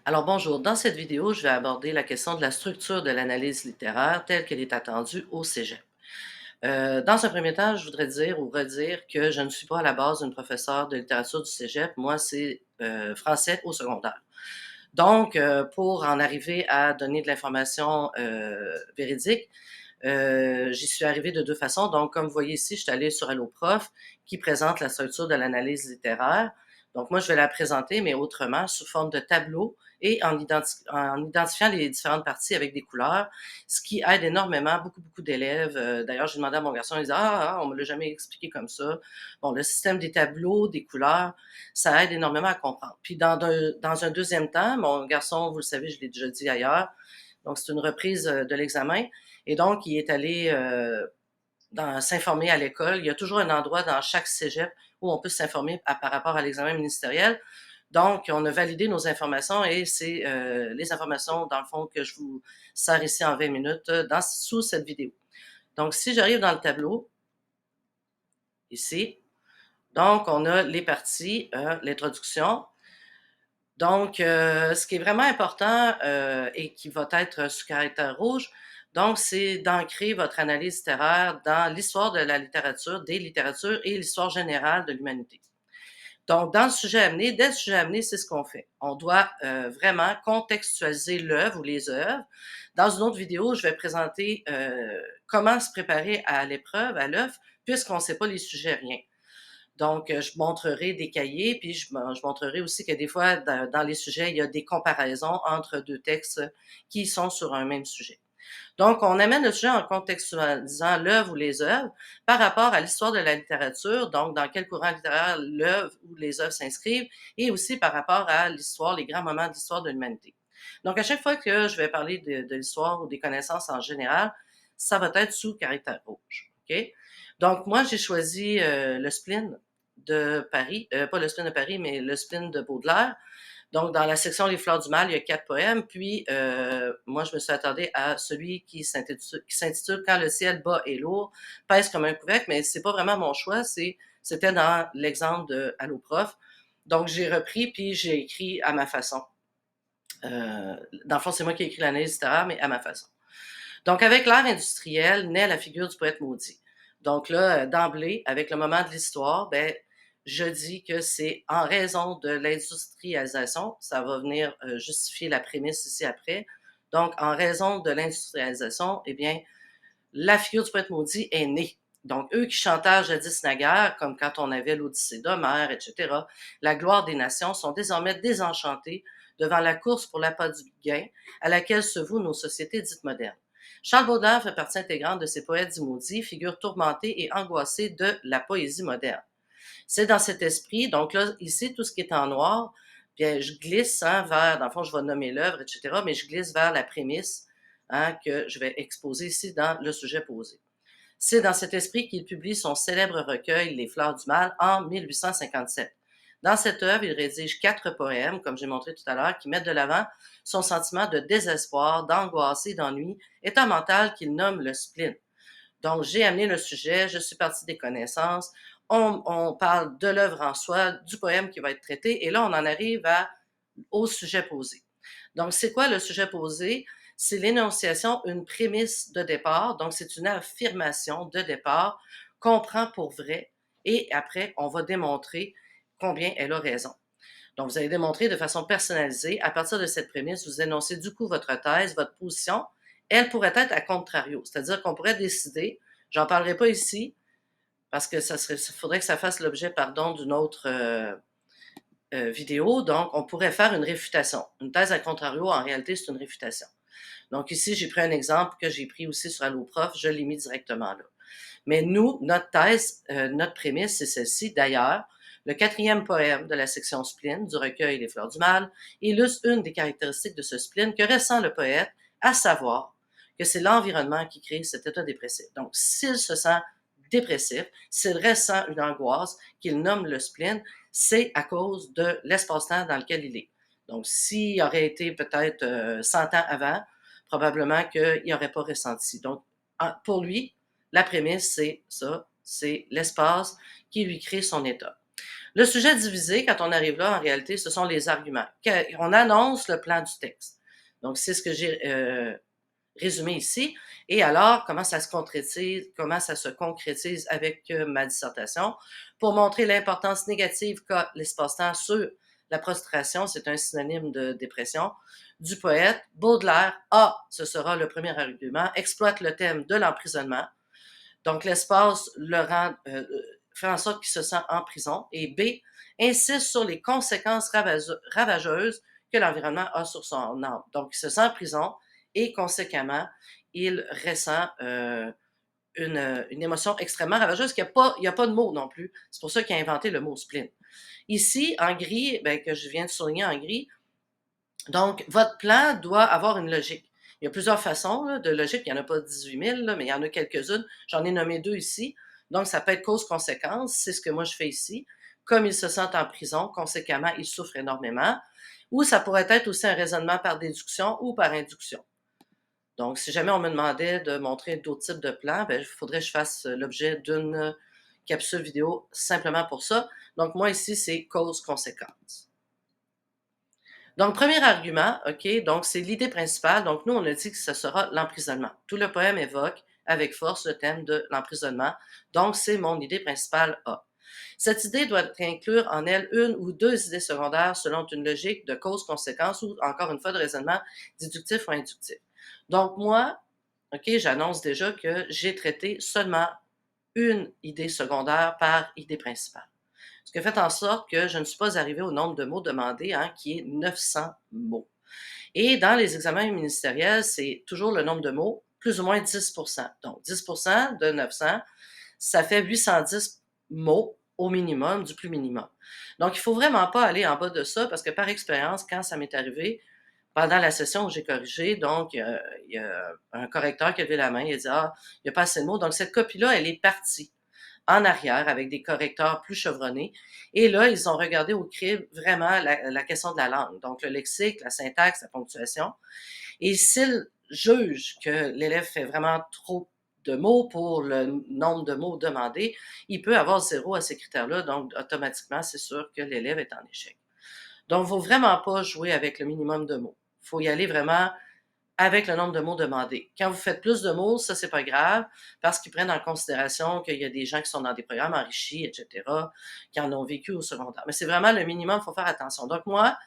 Alors bonjour, dans cette vidéo, je vais aborder la question de la structure de l'analyse littéraire telle qu'elle est attendue au cégep. Dans un premier temps, je voudrais dire ou redire que je ne suis pas à la base une professeure de littérature du cégep. Moi, c'est français au secondaire. Donc, pour en arriver à donner de l'information véridique, j'y suis arrivée de deux façons. Donc, comme vous voyez ici, je suis allée sur AlloProf qui présente la structure de l'analyse littéraire. Donc, moi, je vais la présenter, mais autrement, sous forme de tableau et en identifiant les différentes parties avec des couleurs, ce qui aide énormément beaucoup d'élèves. D'ailleurs, j'ai demandé à mon garçon, il disait, on me l'a jamais expliqué comme ça. Bon, le système des tableaux, des couleurs, ça aide énormément à comprendre. Puis, dans un deuxième temps, mon garçon, vous le savez, je l'ai déjà dit ailleurs, donc c'est une reprise de l'examen. Et donc, il est allé s'informer à l'école. Il y a toujours un endroit dans chaque cégep où on peut s'informer par rapport à l'examen ministériel. Donc, on a validé nos informations et c'est les informations, dans le fond, que je vous sers ici en 20 minutes sous cette vidéo. Donc, si j'arrive dans le tableau, ici, donc on a les parties, l'introduction. Donc, ce qui est vraiment important et qui va être sous caractère rouge, donc, c'est d'ancrer votre analyse littéraire dans l'histoire de la littérature, des littératures et l'histoire générale de l'humanité. Donc, dans le sujet amené, dès le sujet amené, c'est ce qu'on fait. On doit vraiment contextualiser l'œuvre ou les œuvres. Dans une autre vidéo, je vais présenter comment se préparer à l'épreuve, à l'œuvre, puisqu'on ne sait pas les sujets, rien. Donc, je montrerai des cahiers, puis je montrerai aussi que des fois, dans les sujets, il y a des comparaisons entre deux textes qui sont sur un même sujet. Donc, on amène le sujet en contextualisant l'œuvre ou les œuvres par rapport à l'histoire de la littérature, donc dans quel courant littéraire l'œuvre ou les œuvres s'inscrivent, et aussi par rapport à l'histoire, les grands moments de l'histoire de l'humanité. Donc, à chaque fois que je vais parler de l'histoire ou des connaissances en général, ça va être sous caractère rouge. OK? Donc, moi, j'ai choisi le spleen de Paris, pas le spleen de Paris, mais le spleen de Baudelaire. Donc, dans la section Les Fleurs du Mal, il y a 4 poèmes. Puis, moi, je me suis attardée à celui qui s'intitule Quand le ciel bas et lourd, pèse comme un couvercle, mais c'est pas vraiment mon choix. C'était dans l'exemple de Alloprof. Donc, j'ai repris, puis j'ai écrit à ma façon. Dans le fond, c'est moi qui ai écrit l'analyse littéraire, mais à ma façon. Donc, avec l'ère industrielle, naît la figure du poète maudit. Donc là, d'emblée, avec le moment de l'histoire, ben, je dis que c'est en raison de l'industrialisation, ça va venir justifier la prémisse ici après. Donc, en raison de l'industrialisation, eh bien, la figure du poète maudit est née. Donc, eux qui chantaient jadis naguère, comme quand on avait l'Odyssée d'Homère, etc., la gloire des nations, sont désormais désenchantés devant la course pour l'appât du gain à laquelle se vouent nos sociétés dites modernes. Charles Baudelaire fait partie intégrante de ces poètes dits maudits, figure tourmentée et angoissée de la poésie moderne. C'est dans cet esprit, donc là, ici, tout ce qui est en noir, bien, je glisse vers, dans le fond, je vais nommer l'œuvre, etc., mais je glisse vers la prémisse que je vais exposer ici dans le sujet posé. C'est dans cet esprit qu'il publie son célèbre recueil Les Fleurs du Mal en 1857. Dans cette œuvre, il rédige 4 poèmes, comme j'ai montré tout à l'heure, qui mettent de l'avant son sentiment de désespoir, d'angoisse et d'ennui, état mental qu'il nomme le spleen. Donc, j'ai amené le sujet, je suis partie des connaissances, on parle de l'œuvre en soi, du poème qui va être traité, et là, on en arrive au sujet posé. Donc, c'est quoi le sujet posé? C'est l'énonciation, une prémisse de départ, donc c'est une affirmation de départ qu'on prend pour vrai, et après, on va démontrer combien elle a raison. Donc, vous allez démontrer de façon personnalisée, à partir de cette prémisse, vous énoncez du coup votre thèse, votre position. Elle pourrait être à contrario, c'est-à-dire qu'on pourrait décider, j'en parlerai pas ici, parce que ça faudrait que ça fasse l'objet, pardon, d'une autre vidéo. Donc, on pourrait faire une réfutation. Une thèse à contrario, en réalité, c'est une réfutation. Donc, ici, j'ai pris un exemple que j'ai pris aussi sur AlloProf, je l'ai mis directement là. Mais nous, notre thèse, notre prémisse, c'est celle-ci. D'ailleurs, le quatrième poème de la section spleen du recueil Les Fleurs du Mal illustre une des caractéristiques de ce spleen que ressent le poète, à savoir que c'est l'environnement qui crée cet état dépressif. Donc, s'il se sent dépressif, s'il ressent une angoisse qu'il nomme le spleen, c'est à cause de l'espace-temps dans lequel il est. Donc, s'il aurait été peut-être 100 ans avant, probablement qu'il n'aurait pas ressenti. Donc, pour lui, la prémisse, c'est ça, c'est l'espace qui lui crée son état. Le sujet divisé, quand on arrive là, en réalité, ce sont les arguments. On annonce le plan du texte. Donc, c'est ce que j'ai résumé ici. Et alors, comment ça se concrétise avec ma dissertation pour montrer l'importance négative qu'a l'espace-temps sur la prostration, c'est un synonyme de dépression, du poète. Baudelaire, ce sera le premier argument, exploite le thème de l'emprisonnement. Donc, l'espace le rend, fait en sorte qu'il se sent en prison. Et B, insiste sur les conséquences ravageuses que l'environnement a sur son âme. Donc, il se sent en prison et conséquemment, il ressent une émotion extrêmement ravageuse, qu'il n'y a pas de mot non plus. C'est pour ça qu'il a inventé le mot spleen. Ici, en gris, que je viens de souligner en gris, donc, votre plan doit avoir une logique. Il y a plusieurs façons là, de logique. Il n'y en a pas 18 000, là, mais il y en a quelques-unes. J'en ai nommé 2 ici. Donc, ça peut être cause-conséquence. C'est ce que moi, je fais ici. Comme il se sent en prison, conséquemment, il souffre énormément. Ou ça pourrait être aussi un raisonnement par déduction ou par induction. Donc, si jamais on me demandait de montrer d'autres types de plans, il faudrait que je fasse l'objet d'une capsule vidéo simplement pour ça. Donc, moi, ici, c'est cause-conséquence. Donc, premier argument, OK, donc c'est l'idée principale. Donc, nous, on a dit que ce sera l'emprisonnement. Tout le poème évoque avec force le thème de l'emprisonnement. Donc, c'est mon idée principale A. Cette idée doit inclure en elle une ou deux idées secondaires selon une logique de cause-conséquence ou, encore une fois, de raisonnement déductif ou inductif. Donc, moi, OK, j'annonce déjà que j'ai traité seulement une idée secondaire par idée principale. Ce qui a fait en sorte que je ne suis pas arrivée au nombre de mots demandés, qui est 900 mots. Et dans les examens ministériels, c'est toujours le nombre de mots, plus ou moins 10 Donc, 10 de 900, ça fait 810 mots au minimum, du plus minimum. Donc, il ne faut vraiment pas aller en bas de ça parce que par expérience, quand ça m'est arrivé, pendant la session où j'ai corrigé, donc, il y a un correcteur qui a levé la main, il a dit: «Ah, il n'y a pas assez de mots». Donc, cette copie-là, elle est partie en arrière avec des correcteurs plus chevronnés. Et là, ils ont regardé au crible vraiment la question de la langue, donc le lexique, la syntaxe, la ponctuation. Et s'ils jugent que l'élève fait vraiment trop de mots pour le nombre de mots demandés, il peut avoir 0 à ces critères-là, donc automatiquement, c'est sûr que l'élève est en échec. Donc, il ne faut vraiment pas jouer avec le minimum de mots. Il faut y aller vraiment avec le nombre de mots demandés. Quand vous faites plus de mots, ça, c'est pas grave, parce qu'ils prennent en considération qu'il y a des gens qui sont dans des programmes enrichis, etc., qui en ont vécu au secondaire. Mais c'est vraiment le minimum, il faut faire attention. Donc, moi,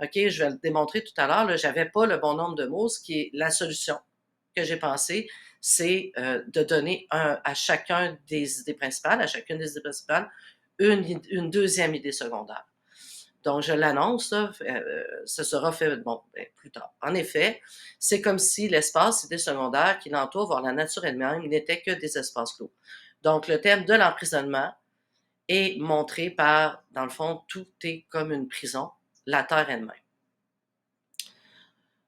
OK, je vais le démontrer tout à l'heure, j'avais pas le bon nombre de mots, ce qui est la solution que j'ai pensée, c'est de donner à chacun des idées principales, à chacune des idées principales, une deuxième idée secondaire. Donc, je l'annonce, ce sera fait plus tard. En effet, c'est comme si l'espace idée secondaire qui l'entoure, voire la nature elle-même, il n'était que des espaces clos. Donc, le thème de l'emprisonnement est montré par, dans le fond, tout est comme une prison, la terre elle-même.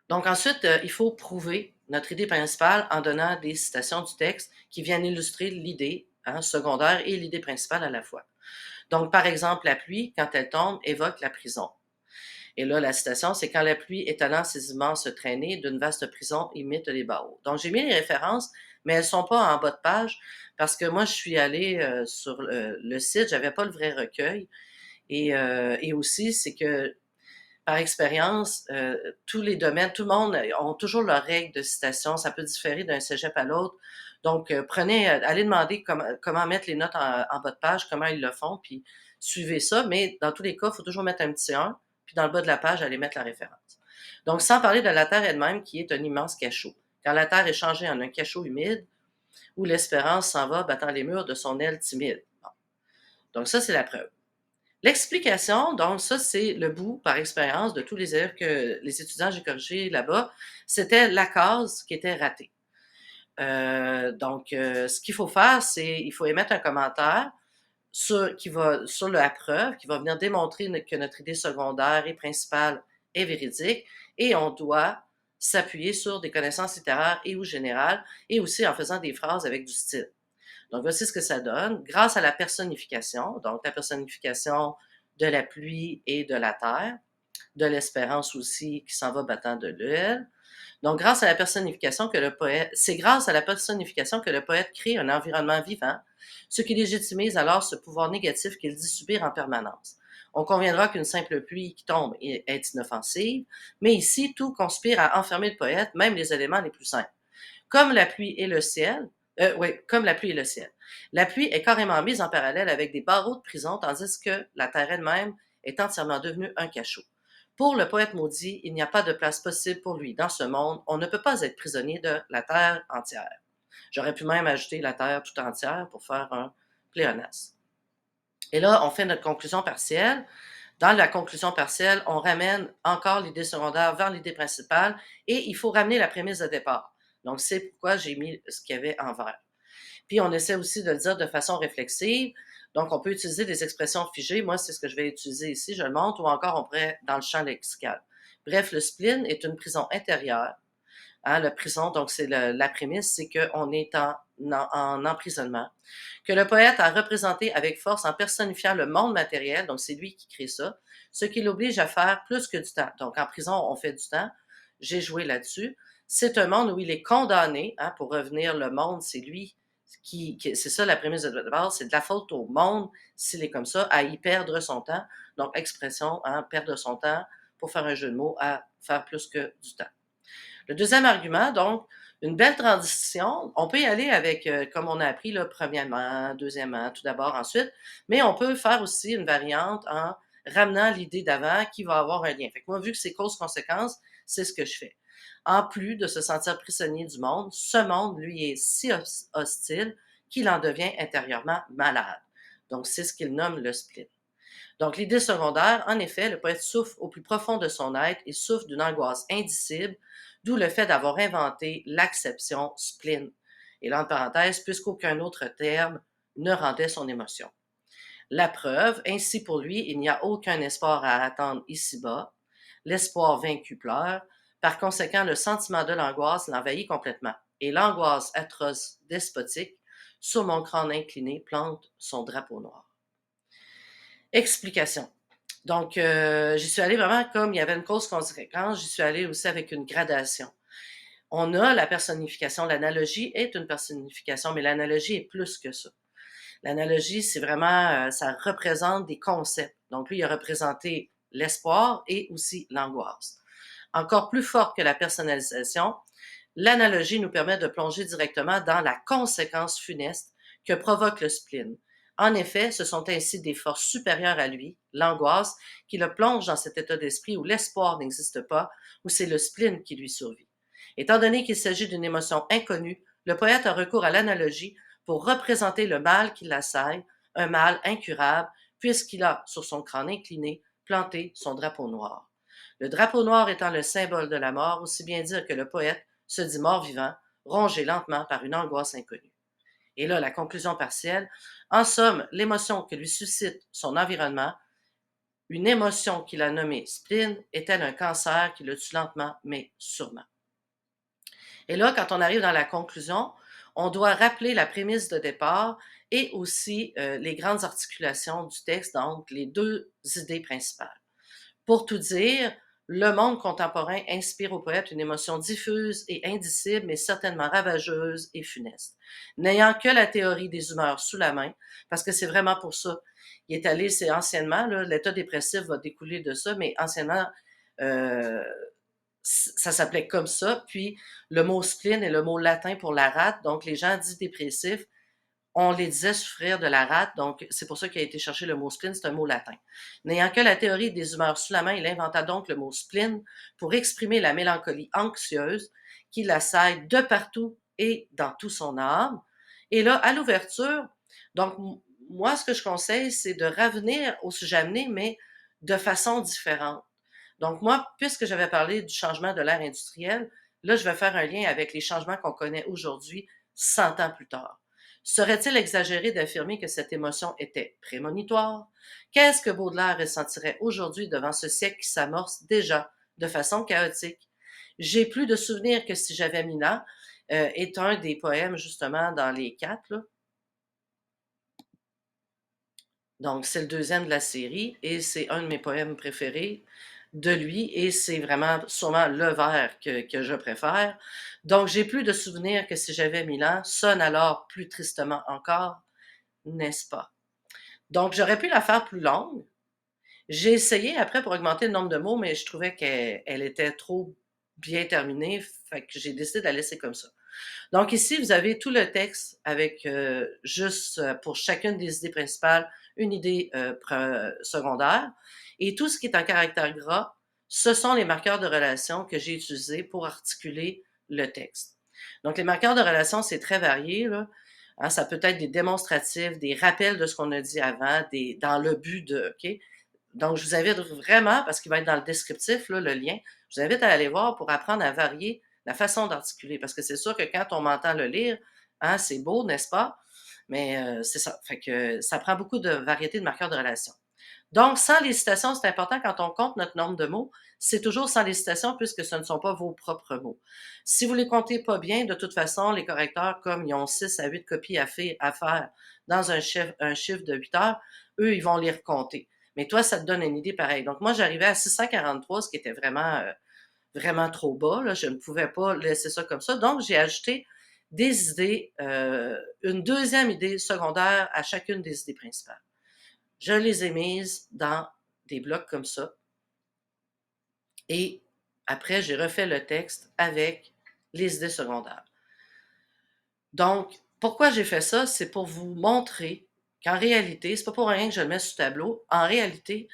Donc, ensuite, il faut prouver notre idée principale en donnant des citations du texte qui viennent illustrer l'idée secondaire et l'idée principale à la fois. Donc, par exemple, la pluie, quand elle tombe, évoque la prison. Et là, la citation, c'est quand la pluie étalant ses immenses traînées d'une vaste prison imite les barreaux. Donc, j'ai mis les références, mais elles ne sont pas en bas de page parce que moi, je suis allée sur le site, j'avais pas le vrai recueil. Et aussi, c'est que par expérience, tous les domaines, tout le monde ont toujours leurs règles de citation. Ça peut différer d'un cégep à l'autre. Donc, allez demander comment mettre les notes en bas de page, comment ils le font, puis suivez ça. Mais dans tous les cas, il faut toujours mettre un petit 1, puis dans le bas de la page, allez mettre la référence. Donc, sans parler de la Terre elle-même, qui est un immense cachot. Quand la Terre est changée en un cachot humide, où l'espérance s'en va battant les murs de son aile timide. Bon. Donc, ça, c'est la preuve. L'explication, donc ça, c'est le bout par expérience de tous les élèves les étudiants que j'ai corrigés là-bas, c'était la case qui était ratée. Donc, ce qu'il faut faire, c'est il faut émettre un commentaire sur la preuve, qui va venir démontrer que notre idée secondaire et principale est véridique, et on doit s'appuyer sur des connaissances littéraires et ou générales, et aussi en faisant des phrases avec du style. Donc, voici ce que ça donne. Grâce à la personnification, donc la personnification de la pluie et de la terre, de l'espérance aussi qui s'en va battant de l'aile, Donc, grâce à la personnification que le poète, c'est grâce à la personnification que le poète crée un environnement vivant, ce qui légitimise alors ce pouvoir négatif qu'il dit subir en permanence. On conviendra qu'une simple pluie qui tombe est inoffensive, mais ici, tout conspire à enfermer le poète, même les éléments les plus simples. Comme la pluie et le ciel, oui, comme la pluie et le ciel. La pluie est carrément mise en parallèle avec des barreaux de prison, tandis que la terre elle-même est entièrement devenue un cachot. Pour le poète maudit, il n'y a pas de place possible pour lui. Dans ce monde, on ne peut pas être prisonnier de la terre entière. J'aurais pu même ajouter la terre tout entière pour faire un pléonasme. Et là, on fait notre conclusion partielle. Dans la conclusion partielle, on ramène encore l'idée secondaire vers l'idée principale et il faut ramener la prémisse de départ. Donc, c'est pourquoi j'ai mis ce qu'il y avait en vert. Puis, on essaie aussi de le dire de façon réflexive. Donc, on peut utiliser des expressions figées. Moi, c'est ce que je vais utiliser ici. Je le montre ou encore on pourrait dans le champ lexical. Bref, le spleen est une prison intérieure. Hein, la prison, donc c'est la prémisse, c'est qu'on est en emprisonnement, que le poète a représenté avec force en personnifiant le monde matériel, donc c'est lui qui crée ça, ce qui l'oblige à faire plus que du temps. Donc en prison, on fait du temps. J'ai joué là-dessus. C'est un monde où il est condamné, hein, pour revenir, le monde, c'est lui c'est ça la prémisse de base, c'est de la faute au monde, s'il est comme ça, à y perdre son temps. Donc expression, hein, perdre son temps, pour faire un jeu de mots, à faire plus que du temps. Le deuxième argument, donc, une belle transition. On peut y aller avec, comme on a appris, là, premièrement, deuxièmement, tout d'abord, ensuite, mais on peut faire aussi une variante en ramenant l'idée d'avant qui va avoir un lien. Fait que moi, vu que c'est cause-conséquence, c'est ce que je fais. En plus de se sentir prisonnier du monde, ce monde, lui, est si hostile qu'il en devient intérieurement malade. Donc, c'est ce qu'il nomme le split. Donc, l'idée secondaire, en effet, le poète souffre au plus profond de son être et souffre d'une angoisse indicible, d'où le fait d'avoir inventé l'acception spleen. Et là, en parenthèse, puisqu'aucun autre terme ne rendait son émotion. La preuve, ainsi pour lui, il n'y a aucun espoir à attendre ici-bas. L'espoir vaincu pleure. Par conséquent, le sentiment de l'angoisse l'envahit complètement. Et l'angoisse atroce, despotique, sur mon crâne incliné, plante son drapeau noir. Explication. Donc, j'y suis allée vraiment comme il y avait une cause-conséquence, j'y suis allée aussi avec une gradation. On a la personnification, l'analogie est une personnification, mais l'analogie est plus que ça. L'analogie, c'est vraiment, ça représente des concepts. Donc, lui, il a représenté l'espoir et aussi l'angoisse. Encore plus fort que la personnalisation, l'analogie nous permet de plonger directement dans la conséquence funeste que provoque le spleen. En effet, ce sont ainsi des forces supérieures à lui, l'angoisse, qui le plonge dans cet état d'esprit où l'espoir n'existe pas, où c'est le spleen qui lui survit. Étant donné qu'il s'agit d'une émotion inconnue, le poète a recours à l'analogie pour représenter le mal qui l'assaille, un mal incurable, puisqu'il a, sur son crâne incliné, planté son drapeau noir. Le drapeau noir étant le symbole de la mort, aussi bien dire que le poète se dit mort-vivant, rongé lentement par une angoisse inconnue. Et là, la conclusion partielle. En somme, l'émotion que lui suscite son environnement, une émotion qu'il a nommée spleen, est-elle un cancer qui le tue lentement, mais sûrement. Et là, quand on arrive dans la conclusion, on doit rappeler la prémisse de départ et aussi les grandes articulations du texte, donc les deux idées principales. Pour tout dire, le monde contemporain inspire au poète une émotion diffuse et indicible, mais certainement ravageuse et funeste. N'ayant que la théorie des humeurs sous la main, parce que c'est vraiment pour ça, il est allé, c'est anciennement, l'état dépressif va découler de ça, mais anciennement, euh, ça s'appelait comme ça, puis le mot spleen est le mot latin pour la rate, donc les gens dits dépressifs, on les disait souffrir de la rate, donc c'est pour ça qu'il a été chercher le mot spleen, c'est un mot latin. N'ayant que la théorie des humeurs sous la main, il inventa donc le mot spleen pour exprimer la mélancolie anxieuse qui l'assaille de partout et dans tout son âme. Et là, à l'ouverture, donc moi, ce que je conseille, c'est de revenir au sujet amené, mais de façon différente. Donc moi, puisque j'avais parlé du changement de l'ère industrielle, là, je vais faire un lien avec les changements qu'on connaît aujourd'hui, 100 ans plus tard. Serait-il exagéré d'affirmer que cette émotion était prémonitoire? Qu'est-ce que Baudelaire ressentirait aujourd'hui devant ce siècle qui s'amorce déjà de façon chaotique? J'ai plus de souvenirs que si j'avais mis là, est un des poèmes justement dans les quatre, là. Donc, c'est le deuxième de la série et c'est un de mes poèmes préférés. de lui et c'est vraiment sûrement le vers que je préfère. Donc, j'ai plus de souvenirs que si j'avais 1000 ans, sonne alors plus tristement encore, n'est-ce pas? Donc, j'aurais pu la faire plus longue. J'ai essayé après pour augmenter le nombre de mots, mais je trouvais qu'elle était trop bien terminée, fait que j'ai décidé de la laisser comme ça. Donc ici, vous avez tout le texte avec juste pour chacune des idées principales, une idée secondaire. Et tout ce qui est en caractère gras, ce sont les marqueurs de relation que j'ai utilisés pour articuler le texte. Donc les marqueurs de relation, c'est très varié, là. Hein, ça peut être des démonstratifs, des rappels de ce qu'on a dit avant, dans le but de, OK? Donc, je vous invite vraiment, parce qu'il va être dans le descriptif, là, le lien, je vous invite à aller voir pour apprendre à varier la façon d'articuler. Parce que c'est sûr que quand on m'entend le lire, hein, c'est beau, n'est-ce pas? Mais c'est ça. Fait que ça prend beaucoup de variété de marqueurs de relation. Donc, sans les citations, c'est important quand on compte notre nombre de mots, c'est toujours sans les citations puisque ce ne sont pas vos propres mots. Si vous les comptez pas bien, de toute façon, les correcteurs, comme ils ont 6 à 8 copies à faire dans un chiffre de 8 heures, eux, ils vont les recompter. Mais toi, ça te donne une idée pareille. Donc, moi, j'arrivais à 643, ce qui était vraiment trop bas. Là. Je ne pouvais pas laisser ça comme ça. Donc, j'ai ajouté des idées, une deuxième idée secondaire à chacune des idées principales. Je les ai mises dans des blocs comme ça. Et après, j'ai refait le texte avec les idées secondaires. Donc, pourquoi j'ai fait ça? C'est pour vous montrer qu'en réalité, c'est pas pour rien que je le mets sur tableau. En réalité,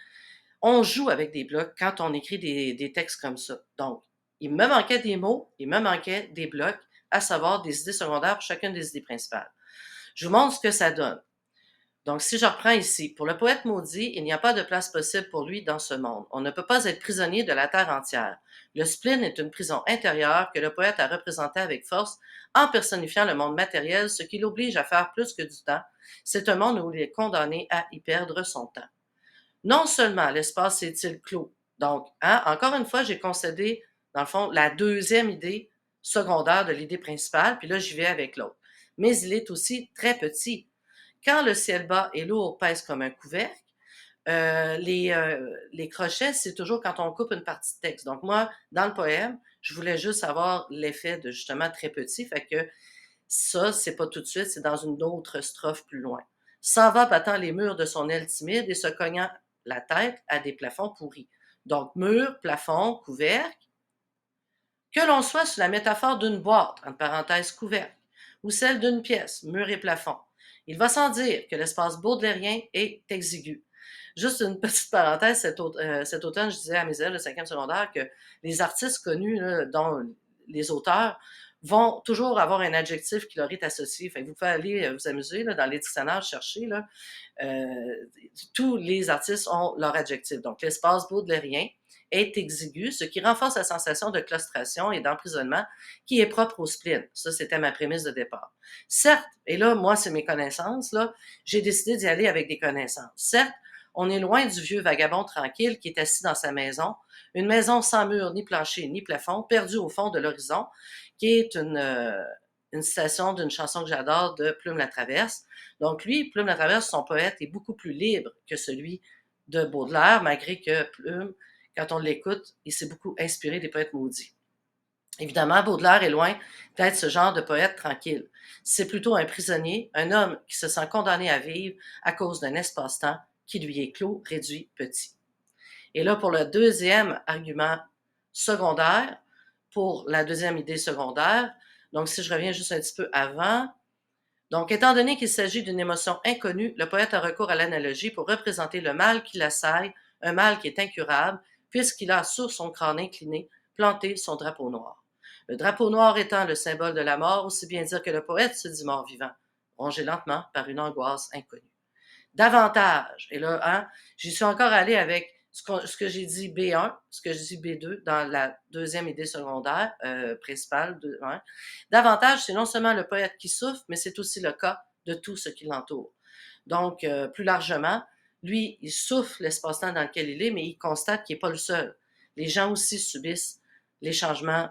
on joue avec des blocs quand on écrit des textes comme ça. Donc, il me manquait des mots, il me manquait des blocs, à savoir des idées secondaires pour chacune des idées principales. Je vous montre ce que ça donne. Donc, si je reprends ici, pour le poète maudit, il n'y a pas de place possible pour lui dans ce monde. On ne peut pas être prisonnier de la terre entière. Le spleen est une prison intérieure que le poète a représentée avec force en personnifiant le monde matériel, ce qui l'oblige à faire plus que du temps. C'est un monde où il est condamné à y perdre son temps. Non seulement l'espace est-il clos, donc, hein, encore une fois, j'ai concédé, dans le fond, la deuxième idée secondaire de l'idée principale, puis là, j'y vais avec l'autre. Mais il est aussi très petit. Quand le ciel bas et lourd pèse comme un couvercle, les crochets, c'est toujours quand on coupe une partie de texte. Donc moi, dans le poème, je voulais juste avoir l'effet de justement très petit, fait que ça, c'est pas tout de suite, c'est dans une autre strophe plus loin. S'en va battant les murs de son aile timide et se cognant la tête à des plafonds pourris. Donc mur, plafond, couvercle. Que l'on soit sous la métaphore d'une boîte, entre parenthèses couvercle, ou celle d'une pièce, mur et plafond, il va sans dire que l'espace baudelairien est exigu. Juste une petite parenthèse, cet automne, je disais à mes élèves de 5e secondaire que les artistes connus, là, dont les auteurs, vont toujours avoir un adjectif qui leur est associé. Fait que vous pouvez aller vous amuser là, dans les dictionnaires, chercher. Là, tous les artistes ont leur adjectif. Donc, l'espace baudelairien est exigu, ce qui renforce la sensation de claustration et d'emprisonnement qui est propre au spleen. Ça, c'était ma prémisse de départ. Certes, et là, moi, c'est mes connaissances, là, j'ai décidé d'y aller avec des connaissances. Certes, on est loin du vieux vagabond tranquille qui est assis dans sa maison, une maison sans mur, ni plancher, ni plafond, perdue au fond de l'horizon, qui est une citation d'une chanson que j'adore de Plume la Traverse. Donc lui, Plume la Traverse, son poète, est beaucoup plus libre que celui de Baudelaire, malgré que Plume, quand on l'écoute, il s'est beaucoup inspiré des poètes maudits. Évidemment, Baudelaire est loin d'être ce genre de poète tranquille. C'est plutôt un prisonnier, un homme qui se sent condamné à vivre à cause d'un espace-temps qui lui est clos, réduit, petit. Et là, pour le deuxième argument secondaire, pour la deuxième idée secondaire, donc si je reviens juste un petit peu avant, donc étant donné qu'il s'agit d'une émotion inconnue, le poète a recours à l'analogie pour représenter le mal qui l'assaille, un mal qui est incurable, puisqu'il a sur son crâne incliné planté son drapeau noir. Le drapeau noir étant le symbole de la mort, aussi bien dire que le poète se dit mort-vivant, rongé lentement par une angoisse inconnue. Davantage, et là, hein, j'y suis encore allée avec ce que j'ai dit B1, ce que j'ai dit B2 dans la deuxième idée secondaire principale. Ouais. Davantage, c'est non seulement le poète qui souffre, mais c'est aussi le cas de tout ce qui l'entoure. Donc, plus largement, lui, il souffre l'espace-temps dans lequel il est, mais il constate qu'il n'est pas le seul. Les gens aussi subissent les changements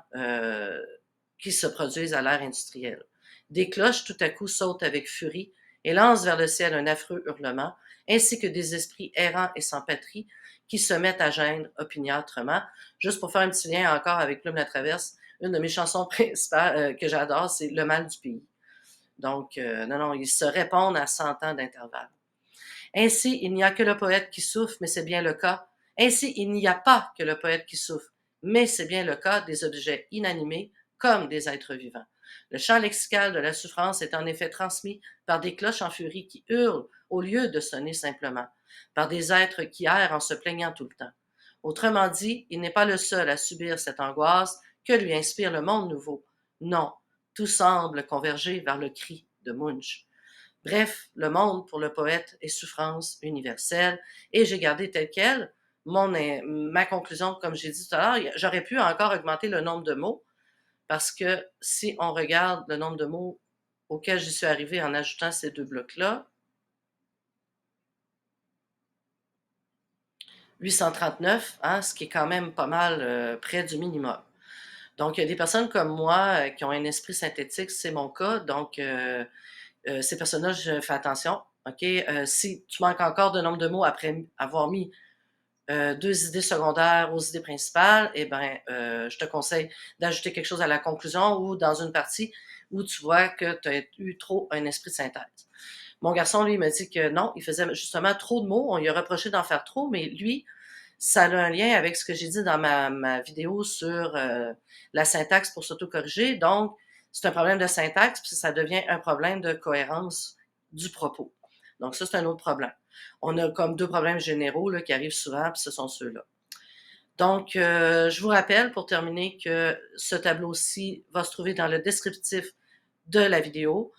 qui se produisent à l'ère industrielle. Des cloches tout à coup sautent avec furie et lancent vers le ciel un affreux hurlement, ainsi que des esprits errants et sans patrie qui se mettent à geindre opiniâtrement. Juste pour faire un petit lien encore avec Plume la Traverse, une de mes chansons principales que j'adore, c'est Le mal du pays. Donc, non, non, ils se répondent à 100 ans d'intervalle. Ainsi, il n'y a que le poète qui souffre, mais c'est bien le cas. Ainsi, il n'y a pas que le poète qui souffre, mais c'est bien le cas des objets inanimés comme des êtres vivants. Le chant lexical de la souffrance est en effet transmis par des cloches en furie qui hurlent au lieu de sonner simplement, par des êtres qui errent en se plaignant tout le temps. Autrement dit, il n'est pas le seul à subir cette angoisse que lui inspire le monde nouveau. Non, tout semble converger vers le cri de Munch. Bref, le monde pour le poète est souffrance universelle et j'ai gardé tel quel ma conclusion, comme j'ai dit tout à l'heure. J'aurais pu encore augmenter le nombre de mots parce que si on regarde le nombre de mots auxquels j'y suis arrivée en ajoutant ces deux blocs-là, 839, hein, ce qui est quand même pas mal près du minimum. Donc, il y a des personnes comme moi qui ont un esprit synthétique, c'est mon cas. Donc, ces personnes-là, je fais attention. OK? Si tu manques encore de nombre de mots après avoir mis deux idées secondaires aux idées principales, eh bien, je te conseille d'ajouter quelque chose à la conclusion ou dans une partie où tu vois que tu as eu trop un esprit de synthèse. Mon garçon, lui, m'a dit que non, il faisait justement trop de mots. On lui a reproché d'en faire trop, mais lui, ça a un lien avec ce que j'ai dit dans ma vidéo sur la syntaxe pour s'auto-corriger. Donc, c'est un problème de syntaxe, puis ça devient un problème de cohérence du propos. Donc, ça, c'est un autre problème. On a comme deux problèmes généraux là, qui arrivent souvent, puis ce sont ceux-là. Donc, je vous rappelle pour terminer que ce tableau-ci va se trouver dans le descriptif de la vidéo.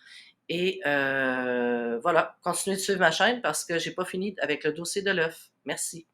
Et voilà, continuez de suivre ma chaîne parce que j'ai pas fini avec le dossier de l'œuf. Merci.